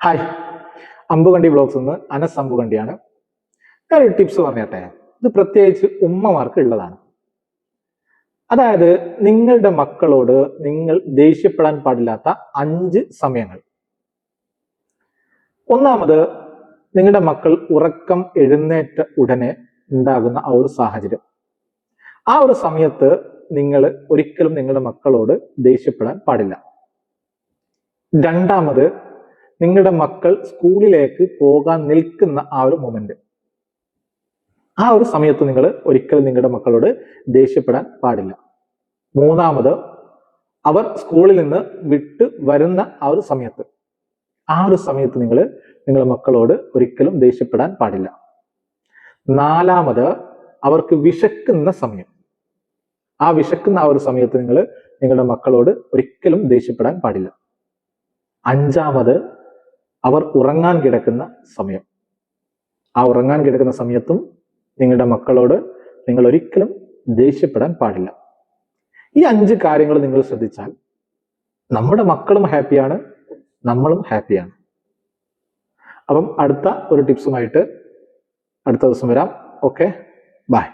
Hi, അമ്പുകണ്ടി blogs നിന്ന് അനസ് അമ്പുകണ്ടിയാണ്. ഞാനൊരു tips പറഞ്ഞട്ടെ. ഇത് പ്രത്യേകിച്ച് ഉമ്മമാർക്ക് ഉള്ളതാണ്. അതായത് നിങ്ങളുടെ മക്കളോട് നിങ്ങൾ ദേഷ്യപ്പെടാൻ പാടില്ലാത്ത 5 സമയങ്ങൾ. ഒന്നാമത്, നിങ്ങളുടെ മക്കൾ ഉറക്കം എഴുന്നേറ്റ ഉടനെ ഉണ്ടാകുന്ന ആ ഒരു സാഹചര്യം. ആ ഒരു സമയത്ത് നിങ്ങൾ ഒരിക്കലും നിങ്ങളുടെ മക്കളോട് ദേഷ്യപ്പെടാൻ പാടില്ല. രണ്ടാമത്, നിങ്ങളുടെ മക്കൾ സ്കൂളിലേക്ക് പോകാൻ നിൽക്കുന്ന ആ ഒരു മൊമെന്റ്, ആ ഒരു സമയത്ത് നിങ്ങൾ ഒരിക്കലും നിങ്ങളുടെ മക്കളോട് ദേഷ്യപ്പെടാൻ പാടില്ല. മൂന്നാമത്, അവർ സ്കൂളിൽ നിന്ന് വിട്ട് വരുന്ന ആ ഒരു സമയത്ത്, നിങ്ങൾ നിങ്ങളുടെ മക്കളോട് ഒരിക്കലും ദേഷ്യപ്പെടാൻ പാടില്ല. നാലാമത്, അവർക്ക് വിശക്കുന്ന സമയം, ആ വിശക്കുന്ന ആ ഒരു സമയത്ത് നിങ്ങൾ നിങ്ങളുടെ മക്കളോട് ഒരിക്കലും ദേഷ്യപ്പെടാൻ പാടില്ല. അഞ്ചാമത്, അവർ ഉറങ്ങാൻ കിടക്കുന്ന സമയം, ആ ഉറങ്ങാൻ കിടക്കുന്ന സമയത്തും നിങ്ങളുടെ മക്കളോട് നിങ്ങൾ ഒരിക്കലും ദേഷ്യപ്പെടാൻ പാടില്ല. ഈ 5 കാര്യങ്ങൾ നിങ്ങൾ ശ്രദ്ധിച്ചാൽ നമ്മുടെ മക്കളും ഹാപ്പിയാണ്, നമ്മളും ഹാപ്പിയാണ്. അപ്പം അടുത്ത ഒരു ടിപ്സുമായിട്ട് അടുത്ത ദിവസം വരാം. Okay, by.